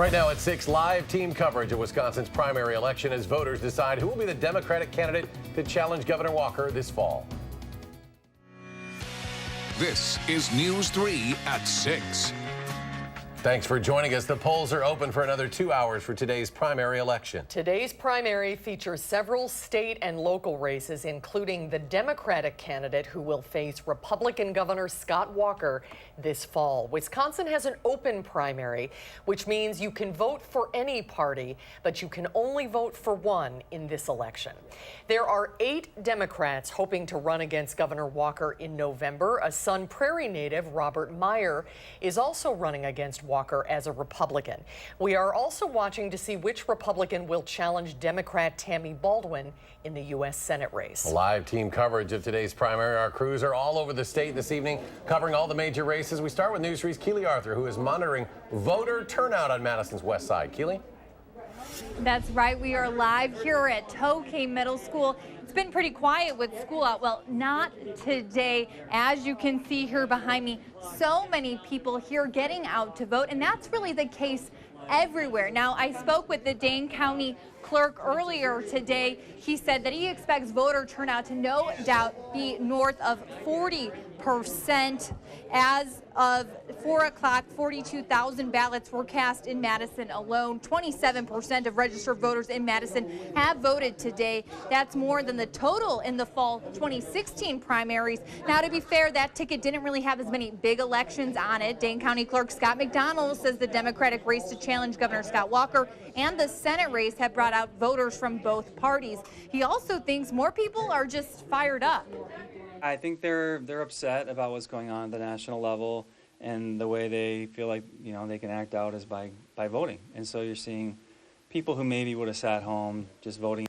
Right now at 6, live team coverage of Wisconsin's primary election as voters decide who will be the Democratic candidate to challenge Governor Walker this fall. This is News 3 at 6. Thanks for joining us. The polls are open for another 2 hours for today's primary election. Today's primary features several state and local races, including the Democratic candidate who will face Republican Governor Scott Walker this fall. Wisconsin has an open primary, which means you can vote for any party, but you can only vote for one in this election. There are 8 Democrats hoping to run against Governor Walker in November. A Sun Prairie native, Robert Meyer, is also running against Walker as a Republican. We are also watching to see which Republican will challenge Democrat Tammy Baldwin in the U.S. Senate race. Live team coverage of today's primary. Our crews are all over the state this evening, covering all the major races. We start with News 3's Keely Arthur, who is monitoring voter turnout on Madison's west side. Keely? That's right. We are live here at Tokay Middle School. It's been pretty quiet with school out. Well, not today. As you can see here behind me, so many people here getting out to vote, and that's really the case everywhere. Now, I spoke with the Dane County clerk earlier today. He said that he expects voter turnout to no doubt be north of 40%. As of 4 o'clock, 42,000 ballots were cast in Madison alone. 27% of registered voters in Madison have voted today. That's more than the total in the fall 2016 primaries. Now, to be fair, that ticket didn't really have as many big elections on it. Dane County Clerk Scott McDonald says the Democratic race to challenge Governor Scott Walker and the Senate race have brought out voters from both parties. He also thinks more people are just fired up. I think they're upset about what's going on at the national level, and the way they feel like, you know, they can act out is by voting. And so you're seeing people who maybe would have sat home just voting.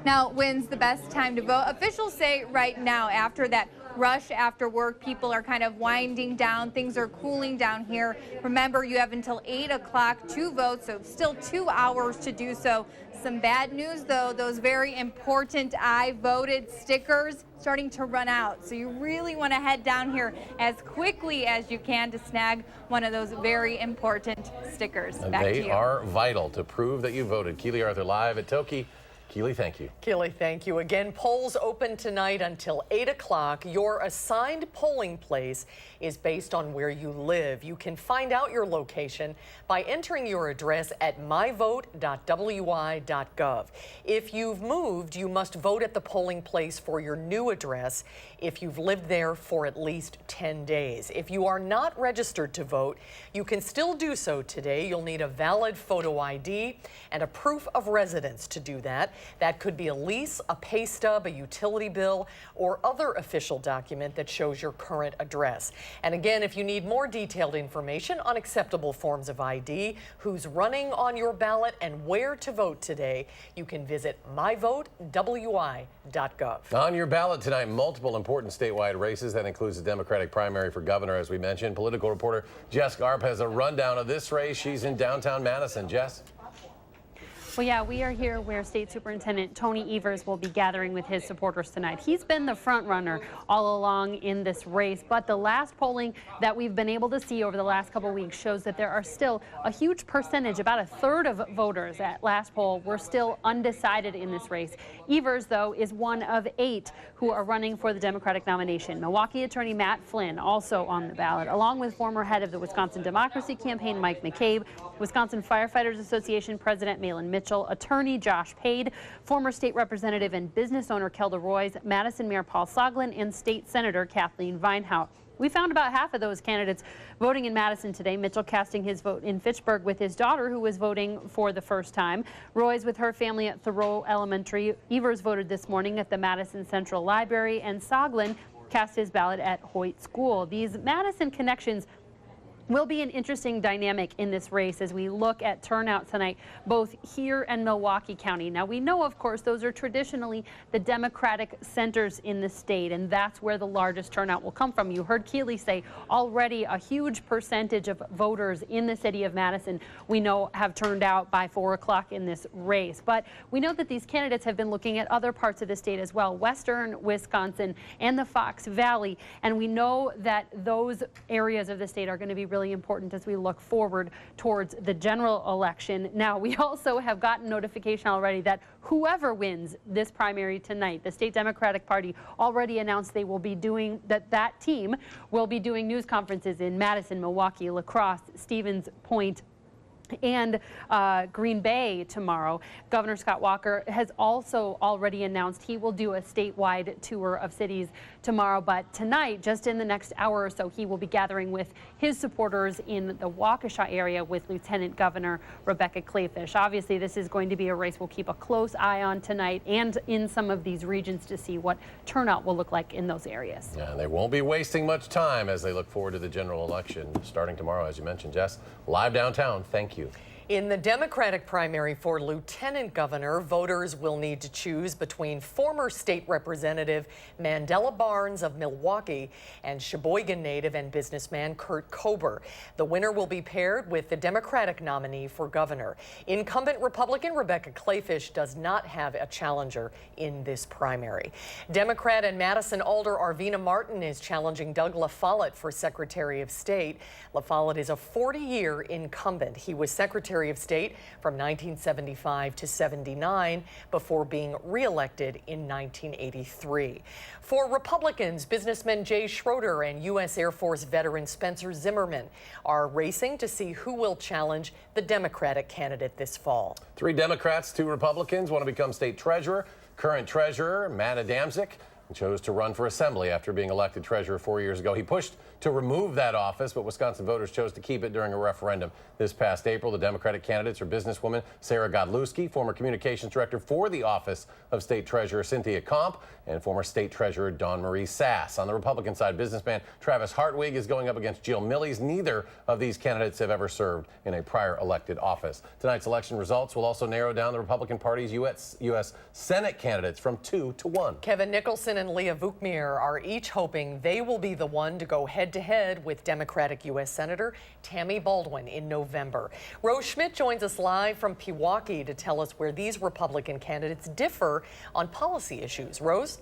Now, when's the best time to vote? Officials say right now, after that rush after work, people are kind of winding down. Things are cooling down here. Remember, you have until 8 o'clock to vote, so still 2 hours to do so. Some bad news, though, those very important I voted stickers starting to run out. So you really want to head down here as quickly as you can to snag one of those very important stickers. Back to you. They are vital to prove that you voted. Keely Arthur live at Tokay. Keely, thank you. Keely, thank you. Again, polls open tonight until 8 o'clock. Your assigned polling place is based on where you live. You can find out your location by entering your address at myvote.wi.gov. If you've moved, you must vote at the polling place for your new address if you've lived there for at least 10 days. If you are not registered to vote, you can still do so today. You'll need a valid photo ID and a proof of residence to do that. That could be a lease, a pay stub, a utility bill, or other official document that shows your current address. And again, if you need more detailed information on acceptable forms of ID, who's running on your ballot, and where to vote today, you can visit myvote.wi.gov. On your ballot tonight, multiple important statewide races. That includes the Democratic primary for governor, as we mentioned. Political reporter Jess Garp has a rundown of this race. She's in downtown Madison. Jess? Well, yeah, we are here where State Superintendent Tony Evers will be gathering with his supporters tonight. He's been the front runner all along in this race, but the last polling that we've been able to see over the last couple of weeks shows that there are still a huge percentage, about a third of voters at last poll were still undecided in this race. Evers, though, is one of 8 who are running for the Democratic nomination. Milwaukee attorney Matt Flynn also on the ballot, along with former head of the Wisconsin Democracy Campaign Mike McCabe, Wisconsin Firefighters Association President Malin Mitchell, attorney Josh Pade, former state representative and business owner Kelda Roys, Madison Mayor Paul Soglin, and state senator Kathleen Vinehout. We found about half of those candidates voting in Madison today. Mitchell casting his vote in Fitchburg with his daughter, who was voting for the first time. Roy's with her family at Thoreau Elementary. Evers voted this morning at the Madison Central Library, and Soglin cast his ballot at Hoyt School. These Madison connections will be an interesting dynamic in this race as we look at turnout tonight, both here and Milwaukee County. Now, we know, of course, those are traditionally the Democratic centers in the state, and that's where the largest turnout will come from. You heard Keely say already a huge percentage of voters in the city of Madison we know have turned out by 4 o'clock in this race. But we know that these candidates have been looking at other parts of the state as well, western Wisconsin and the Fox Valley, and we know that those areas of the state are going to be really really important as we look forward towards the general election. Now, we also have gotten notification already that whoever wins this primary tonight, the state Democratic Party already announced they will be doing that team will be doing news conferences in Madison, Milwaukee, La Crosse, Stevens Point, and Green Bay tomorrow. Governor Scott Walker has also already announced he will do a statewide tour of cities tomorrow, but tonight, just in the next hour or so, he will be gathering with his supporters in the Waukesha area with Lieutenant Governor Rebecca Kleefisch. Obviously, this is going to be a race we'll keep a close eye on tonight and in some of these regions to see what turnout will look like in those areas. Yeah, and they won't be wasting much time as they look forward to the general election starting tomorrow, as you mentioned. Jess, live downtown. Thank you. In the Democratic primary for lieutenant governor, voters will need to choose between former state representative Mandela Barnes of Milwaukee and Sheboygan native and businessman Kurt Kober. The winner will be paired with the Democratic nominee for governor. Incumbent Republican Rebecca Kleefisch does not have a challenger in this primary. Democrat and Madison Alder Arvina Martin is challenging Doug LaFollette for Secretary of State. LaFollette is a 40-year incumbent. He was Secretary of State from 1975 to 79 before being reelected in 1983. For Republicans, businessman Jay Schroeder and U.S. Air Force veteran Spencer Zimmerman are racing to see who will challenge the Democratic candidate this fall. 3 Democrats, 2 Republicans want to become state treasurer. Current treasurer Matt Adamczyk chose to run for assembly after being elected treasurer 4 years ago. He pushed to remove that office, but Wisconsin voters chose to keep it during a referendum this past April. The Democratic candidates are businesswoman Sarah Godlewski, former communications director for the office of state treasurer Cynthia Comp, and former state treasurer Dawn Marie Sass. On the Republican side, businessman Travis Hartwig is going up against Jill Millies. Neither of these candidates have ever served in a prior elected office. Tonight's election results will also narrow down the Republican Party's U.S. Senate candidates from 2 to 1. Kevin Nicholson and Leah Vukmir are each hoping they will be the one to go head-to-head with Democratic U.S. Senator Tammy Baldwin in November. Rose Schmidt joins us live from Pewaukee to tell us where these Republican candidates differ on policy issues. Rose?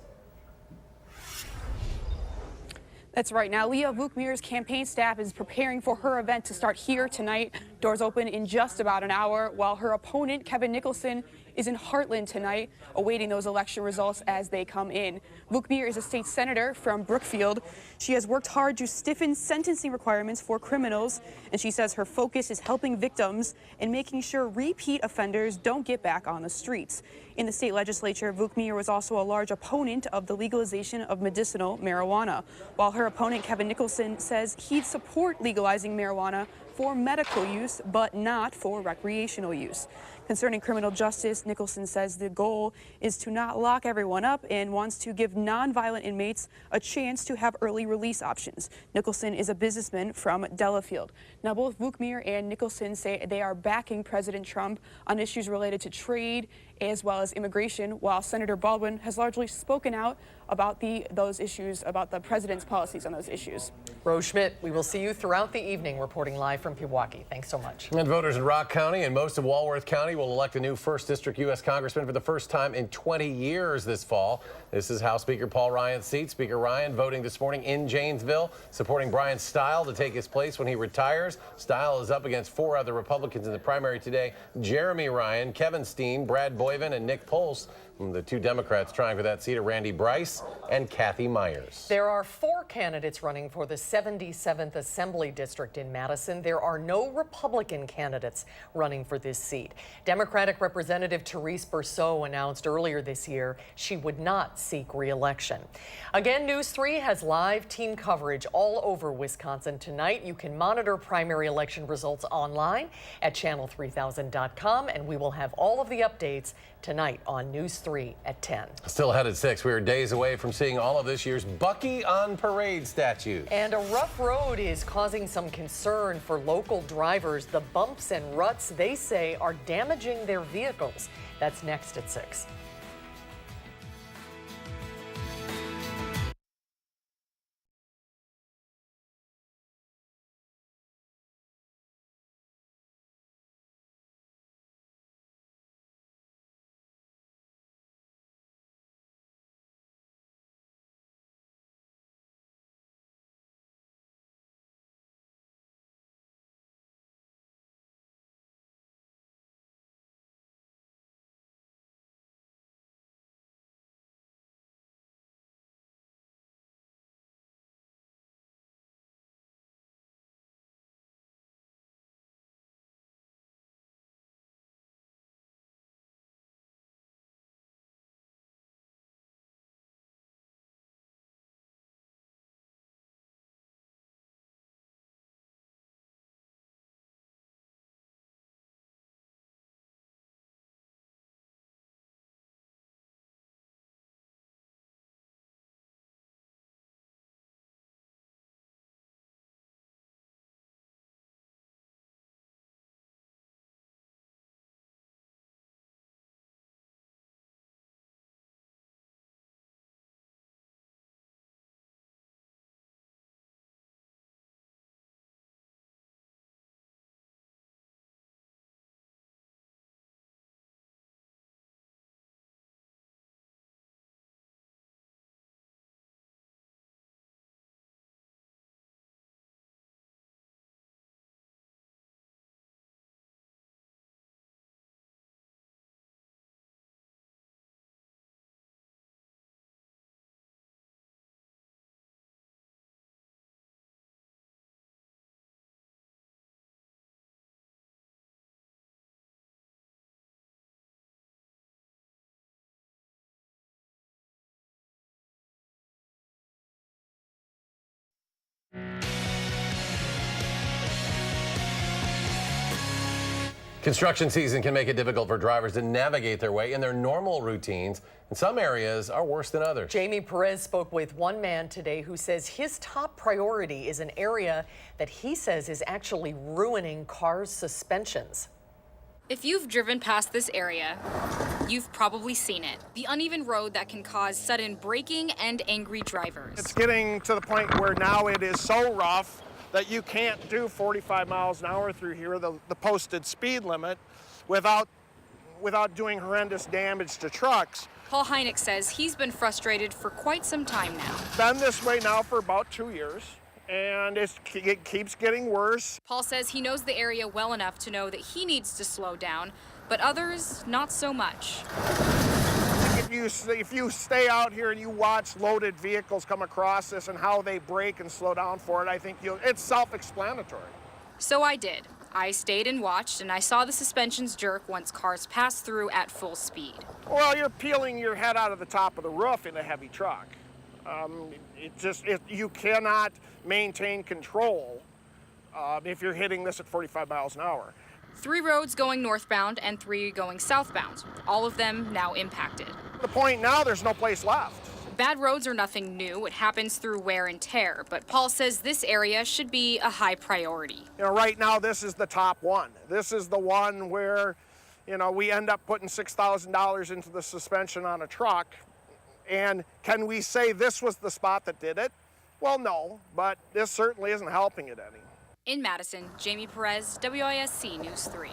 That's right. Now, Leah Vukmir's campaign staff is preparing for her event to start here tonight. Doors open in just about an hour, while her opponent, Kevin Nicholson, is in Heartland tonight, awaiting those election results as they come in. Vukmir is a state senator from Brookfield. She has worked hard to stiffen sentencing requirements for criminals, and she says her focus is helping victims and making sure repeat offenders don't get back on the streets. In the state legislature, Vukmir was also a large opponent of the legalization of medicinal marijuana, while her opponent, Kevin Nicholson, says he'd support legalizing marijuana for medical use, but not for recreational use. Concerning criminal justice, Nicholson says the goal is to not lock everyone up and wants to give nonviolent inmates a chance to have early release options. Nicholson is a businessman from Delafield. Now, both Vukmir and Nicholson say they are backing President Trump on issues related to trade as well as immigration, while Senator Baldwin has largely spoken out about those issues, about the president's policies on those issues. Rose Schmidt, we will see you throughout the evening reporting live from Pewaukee. Thanks so much. And voters in Rock County and most of Walworth County will elect a new 1st District U.S. Congressman for the first time in 20 years this fall. This is House Speaker Paul Ryan's seat. Speaker Ryan voting this morning in Janesville, supporting Brian Stile to take his place when he retires. Stile is up against 4 other Republicans in the primary today: Jeremy Ryan, Kevin Steen, Brad Boyven, and Nick Pols. The 2 Democrats trying for that seat are Randy Bryce and Kathy Myers. There are 4 candidates running for the 77th Assembly District in Madison. There are no Republican candidates running for this seat. Democratic Representative Therese Berceau announced earlier this year she would not seek re-election. Again, News 3 has live team coverage all over Wisconsin tonight. You can monitor primary election results online at channel3000.com, and we will have all of the updates tonight on News 3 at 10. Still ahead at 6. We are days away from seeing all of this year's Bucky on Parade statues. And a rough road is causing some concern for local drivers. The bumps and ruts, they say, are damaging their vehicles. That's next at 6. Construction season can make it difficult for drivers to navigate their way in their normal routines, and some areas are worse than others. Jamie Perez spoke with one man today who says his top priority is an area that he says is actually ruining cars' suspensions. If you've driven past this area, you've probably seen it. The uneven road that can cause sudden braking and angry drivers. It's getting to the point where now it is so rough that you can't do 45 miles an hour through here, the posted speed limit, without doing horrendous damage to trucks. Paul Heineck says he's been frustrated for quite some time now. Been this way now for about 2 years, and it keeps getting worse. Paul says he knows the area well enough to know that he needs to slow down, but others not so much. If you stay out here and you watch loaded vehicles come across this and how they brake and slow down for it, I think it's self-explanatory. So I did. I stayed and watched, and I saw the suspensions jerk once cars passed through at full speed. Well, you're peeling your head out of the top of the roof in a heavy truck. You cannot maintain control if you're hitting this at 45 miles an hour. 3 roads going northbound and 3 going southbound, all of them now impacted. At the point now, there's no place left. Bad roads are nothing new. It happens through wear and tear, but Paul says this area should be a high priority. Right now, this is the top one. This is the one where, we end up putting $6,000 into the suspension on a truck. And can we say this was the spot that did it? Well, no, but this certainly isn't helping it any. In Madison, Jamie Perez, WISC News 3.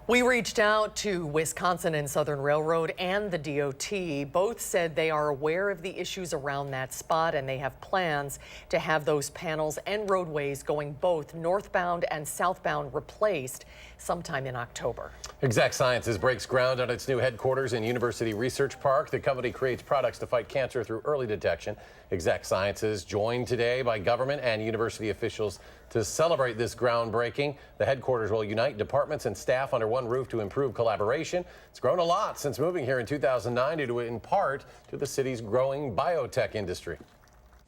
We reached out to Wisconsin and Southern Railroad and the DOT. Both said they are aware of the issues around that spot and they have plans to have those panels and roadways going both northbound and southbound replaced sometime in October. Exact Sciences breaks ground on its new headquarters in University Research Park. The company creates products to fight cancer through early detection. Exact Sciences joined today by government and university officials to celebrate this groundbreaking. The headquarters will unite departments and staff under one roof to improve collaboration. It's grown a lot since moving here in 2009 due to, in part, to the city's growing biotech industry.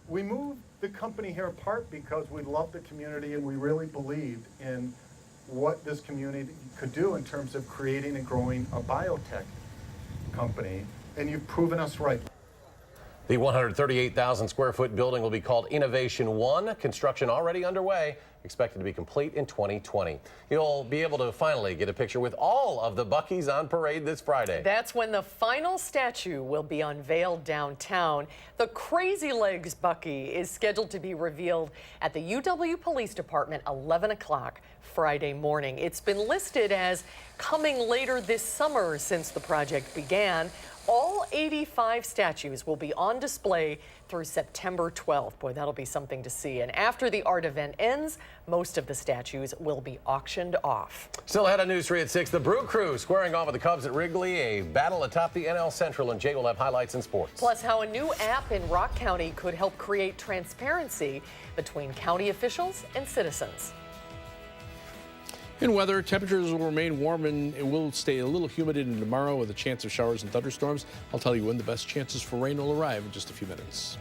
We moved the company here apart because we love the community and we really believed in what this community could do in terms of creating and growing a biotech company, and you've proven us right. The 138,000 square foot building will be called Innovation One. Construction already underway, expected to be complete in 2020. You'll be able to finally get a picture with all of the Buckies on parade this Friday. That's when the final statue will be unveiled downtown. The Crazy Legs Bucky is scheduled to be revealed at the UW Police Department 11 o'clock Friday morning. It's been listed as coming later this summer since the project began. All 85 statues will be on display through September 12th. Boy, that'll be something to see. And after the art event ends, most of the statues will be auctioned off. Still ahead on News 3 at 6, the Brew Crew squaring off with the Cubs at Wrigley, a battle atop the NL Central, and Jay will have highlights in sports. Plus, how a new app in Rock County could help create transparency between county officials and citizens. In weather, temperatures will remain warm and it will stay a little humid into tomorrow with a chance of showers and thunderstorms. I'll tell you when the best chances for rain will arrive in just a few minutes.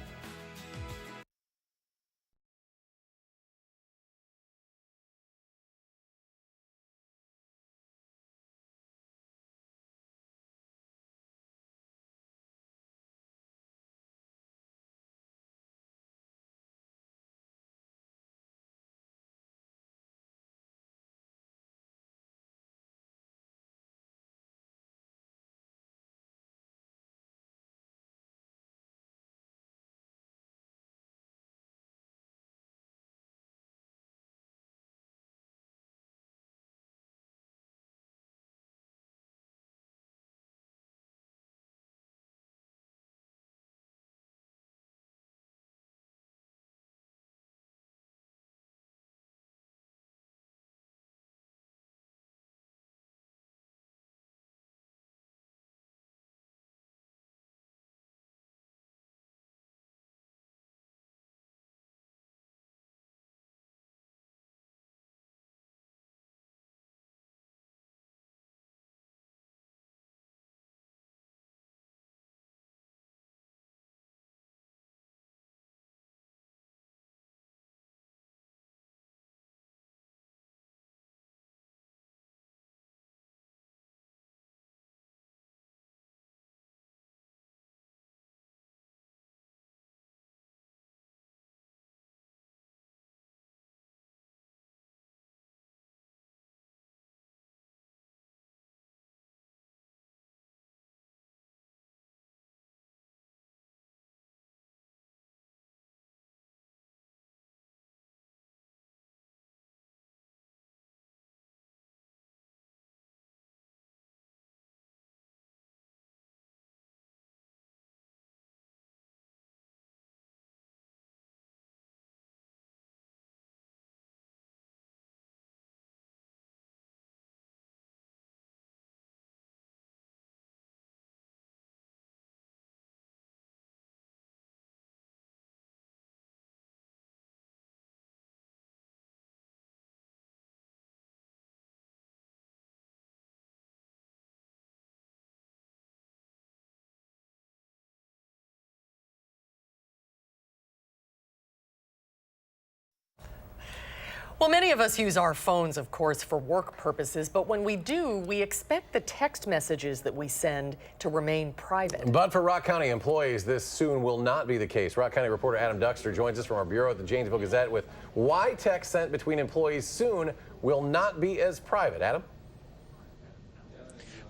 Well, many of us use our phones, of course, for work purposes, but when we do, we expect the text messages that we send to remain private. But for Rock County employees, this soon will not be the case. Rock County reporter Adam Duxter joins us from our bureau at the Janesville Gazette with why text sent between employees soon will not be as private. Adam?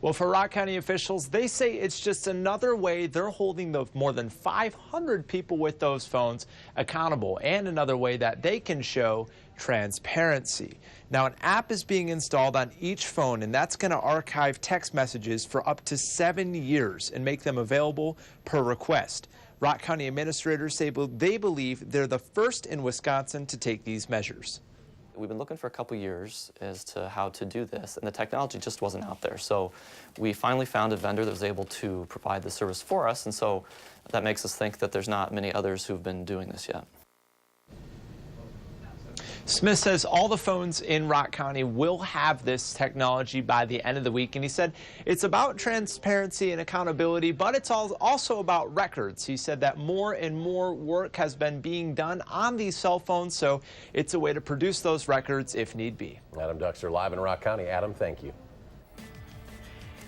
Well, for Rock County officials, they say it's just another way they're holding the more than 500 people with those phones accountable, and another way that they can show transparency. Now, an app is being installed on each phone, and that's going to archive text messages for up to 7 years and make them available per request. Rock County administrators say they believe they're the first in Wisconsin to take these measures. We've been looking for a couple years as to how to do this, and the technology just wasn't out there. So we finally found a vendor that was able to provide the service for us, and so that makes us think that there's not many others who've been doing this yet. Smith says all the phones in Rock County will have this technology by the end of the week, and he said it's about transparency and accountability, but it's also about records. He said that more and more work has been being done on these cell phones, so it's a way to produce those records if need be. Adam Duxter live in Rock County. Adam, thank you.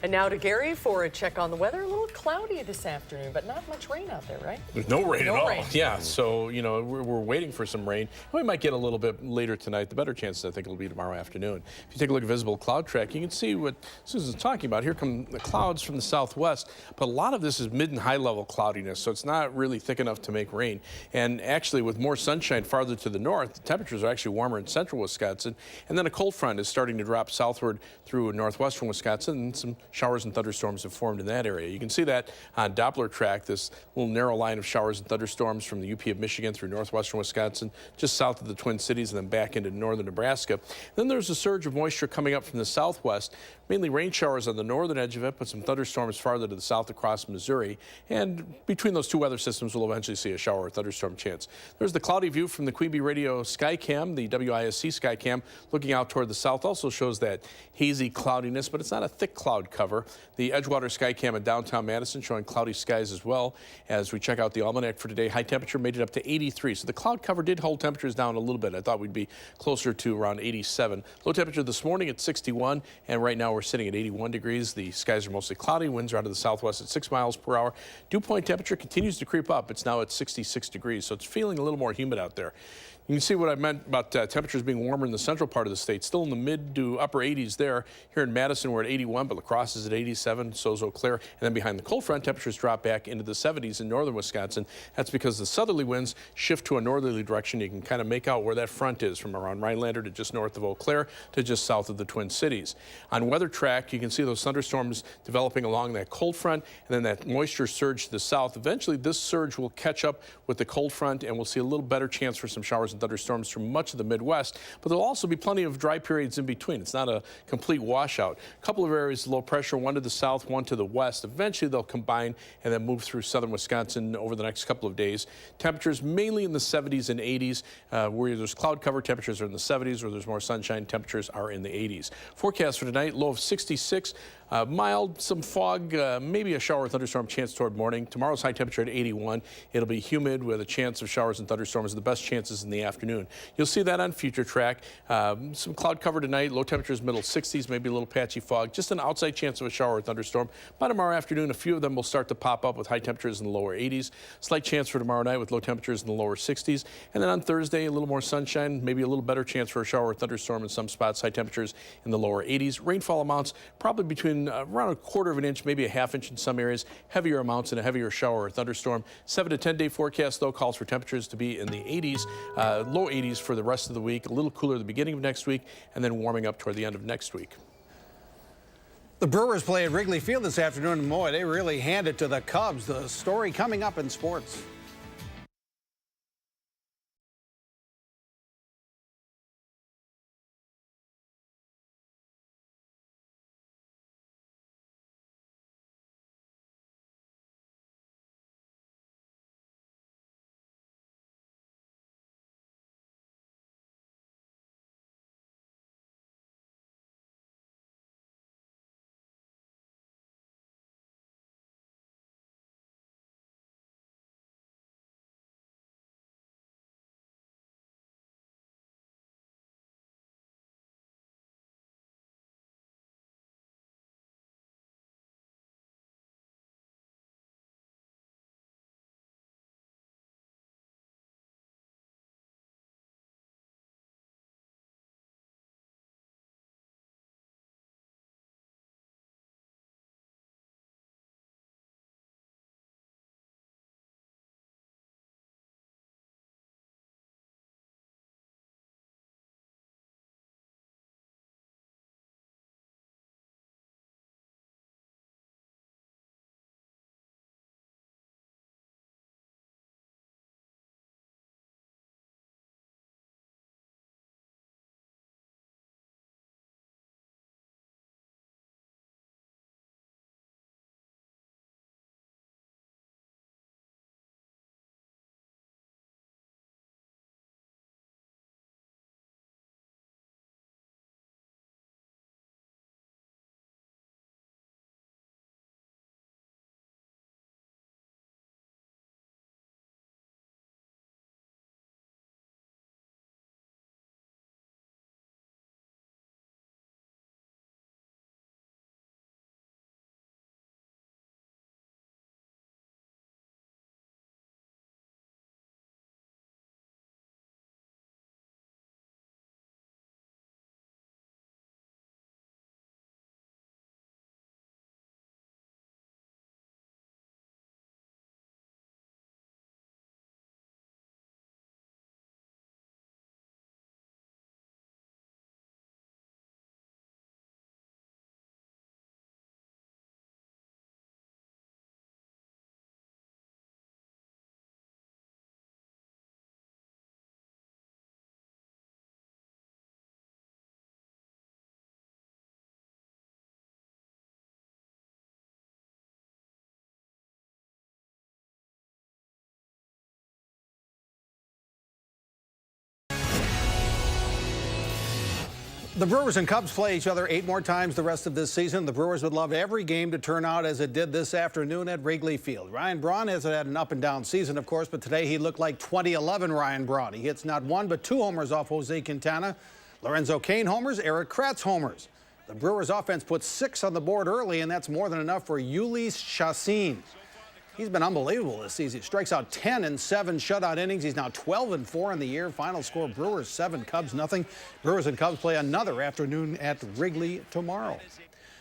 And now to Gary for a check on the weather. A little cloudy this afternoon, but not much rain out there, right? There's no rain at all. Rain. Yeah, so, you know, we're waiting for some rain. We might get a little bit later tonight. The better chances, I think, it'll be tomorrow afternoon. If you take a look at visible cloud track, you can see what Susan's talking about. Here come the clouds from the southwest, but a lot of this is mid and high level cloudiness, so it's not really thick enough to make rain. And actually, with more sunshine farther to the north, the temperatures are actually warmer in central Wisconsin. And then a cold front is starting to drop southward through northwestern Wisconsin, and some showers and thunderstorms have formed in that area. You can see that on Doppler track, this little narrow line of showers and thunderstorms from the UP of Michigan through northwestern Wisconsin, just south of the Twin Cities, and then back into northern Nebraska. Then there's a surge of moisture coming up from the southwest, mainly rain showers on the northern edge of it, but some thunderstorms farther to the south across Missouri. And between those two weather systems, we'll eventually see a shower or thunderstorm chance. There's the cloudy view from the Queen Bee Radio Skycam. The WISC Skycam looking out toward the south also shows that hazy cloudiness, but it's not a thick cloud cover. The Edgewater Skycam in downtown Madison showing cloudy skies as well. As we check out the almanac for today, high temperature made it up to 83. So the cloud cover did hold temperatures down a little bit. I thought we'd be closer to around 87. Low temperature this morning at 61, and right now we're sitting at 81 degrees. The skies are mostly cloudy. Winds are out of the southwest at 6 miles per hour. Dew point temperature continues to creep up. It's now at 66 degrees, so it's feeling a little more humid out there. You can see what I meant about temperatures being warmer in the central part of the state. Still in the mid to upper 80s there. Here in Madison, we're at 81, but La Crosse is at 87, so's Eau Claire. And then behind the cold front, temperatures drop back into the 70s in northern Wisconsin. That's because the southerly winds shift to a northerly direction. You can kind of make out where that front is from around Rhinelander to just north of Eau Claire to just south of the Twin Cities. On weather track, you can see those thunderstorms developing along that cold front, and then that moisture surge to the south. Eventually, this surge will catch up with the cold front, and we'll see a little better chance for some showers and thunderstorms from much of the Midwest, but there'll also be plenty of dry periods in between. It's not a complete washout. A couple of areas of low pressure, one to the south, one to the west. Eventually they'll combine and then move through southern Wisconsin over the next couple of days. Temperatures mainly in the 70s and 80s. Where there's cloud cover, temperatures are in the 70s. Where there's more sunshine, temperatures are in the 80s. Forecast for tonight, low of 66. Mild, some fog, maybe a shower or thunderstorm chance toward morning. Tomorrow's high temperature at 81. It'll be humid with a chance of showers and thunderstorms. The best chances in the afternoon. You'll see that on future track. Some cloud cover tonight. Low temperatures middle 60s, maybe a little patchy fog. Just an outside chance of a shower or thunderstorm. By tomorrow afternoon, a few of them will start to pop up with high temperatures in the lower 80s. Slight chance for tomorrow night with low temperatures in the lower 60s. And then on Thursday, a little more sunshine, maybe a little better chance for a shower or thunderstorm in some spots. High temperatures in the lower 80s. Rainfall amounts probably between around a quarter of an inch, maybe a half inch in some areas. Heavier amounts in a heavier shower or thunderstorm. 7 to 10 day forecast, though, calls for temperatures to be in the 80s, low 80s for the rest of the week. A little cooler at the beginning of next week, and then warming up toward the end of next week. The Brewers play at Wrigley Field this afternoon, and boy, they really hand it to the Cubs. The story coming up in sports. The Brewers and Cubs play each other 8 more times the rest of this season. The Brewers would love every game to turn out as it did this afternoon at Wrigley Field. Ryan Braun has had an up-and-down season, of course, but today he looked like 2011 Ryan Braun. He hits not 1 but 2 homers off Jose Quintana. Lorenzo Cain homers, Eric Kratz homers. The Brewers offense put 6 on the board early, and that's more than enough for Ulysse Chassin. He's been unbelievable this season. He strikes out 10 in 7 shutout innings. He's now 12-4 in the year. Final score, Brewers 7, Cubs nothing. Brewers and Cubs play another afternoon at Wrigley tomorrow.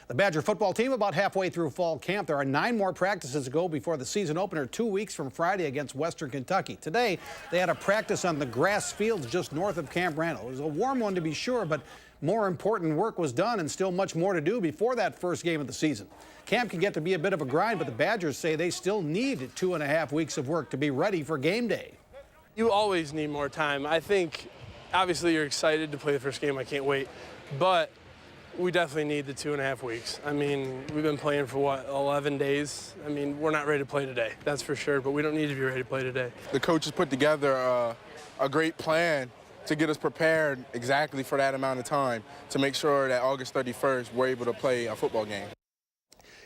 The Badger football team about halfway through fall camp. There are 9 more practices to go before the season opener 2 weeks from Friday against Western Kentucky. Today, they had a practice on the grass fields just north of Camp Randall. It was a warm one to be sure, but more important work was done and still much more to do before that first game of the season. Camp can get to be a bit of a grind, but the Badgers say they still need 2.5 weeks of work to be ready for game day. You always need more time. I think, obviously, you're excited to play the first game. I can't wait. But we definitely need the 2.5 weeks. I mean, we've been playing for, what, 11 days? I mean, we're not ready to play today, that's for sure, but we don't need to be ready to play today. The coaches put together a great plan to get us prepared exactly for that amount of time to make sure that August 31st we're able to play a football game.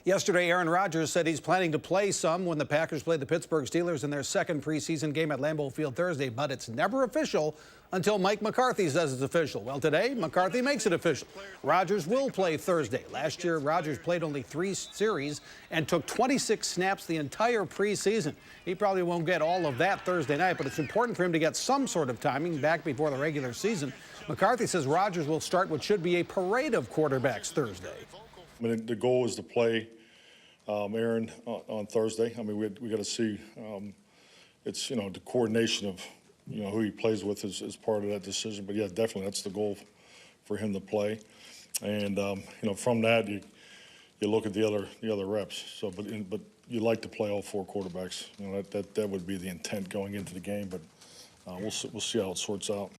Yesterday, Aaron Rodgers said he's planning to play some when the Packers play the Pittsburgh Steelers in their second preseason game at Lambeau Field Thursday, but it's never official until Mike McCarthy says it's official. Well, today, McCarthy makes it official. Rodgers will play Thursday. Last year, Rodgers played only 3 series and took 26 snaps the entire preseason. He probably won't get all of that Thursday night, but it's important for him to get some sort of timing back before the regular season. McCarthy says Rodgers will start what should be a parade of quarterbacks Thursday. I mean, the goal is to play Aaron on Thursday. I mean, we got to see. It's, the coordination of, who he plays with is part of that decision. But yeah, definitely that's the goal for him to play. And from that you look at the other reps. So, but you like to play all 4 quarterbacks. That would be the intent going into the game. But we'll see how it sorts out.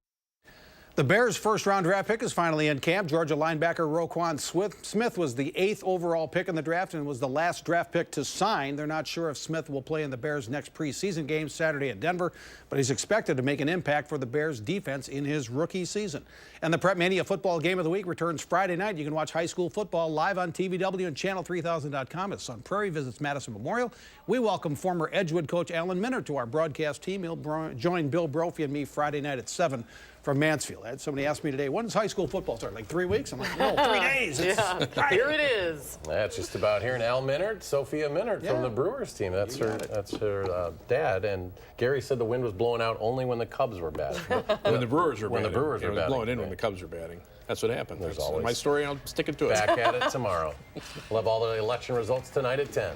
The Bears' first-round draft pick is finally in camp. Georgia linebacker Roquan Smith was the 8th overall pick in the draft and was the last draft pick to sign. They're not sure if Smith will play in the Bears' next preseason game Saturday at Denver, but he's expected to make an impact for the Bears' defense in his rookie season. And the Prep Mania football game of the week returns Friday night. You can watch high school football live on TVW and channel3000.com as Sun Prairie visits Madison Memorial. We welcome former Edgewood coach Alan Minner to our broadcast team. He'll join Bill Brophy and me Friday night at 7 from Mansfield. I had somebody ask me today, when does high school football start? Like 3 weeks? I'm like, no, 3 days. Yeah, here it is. That's just about here. And Al Minard, Sophia Minard from the Brewers team. That's her dad. And Gary said the wind was blowing out only when the Cubs were batting. When the Brewers were batting. When the Brewers were batting. Blowing in when the Cubs were batting. That's what happened. There's That's always my story. I'll stick it to it. Back at it tomorrow. We'll have all the election results tonight at 10.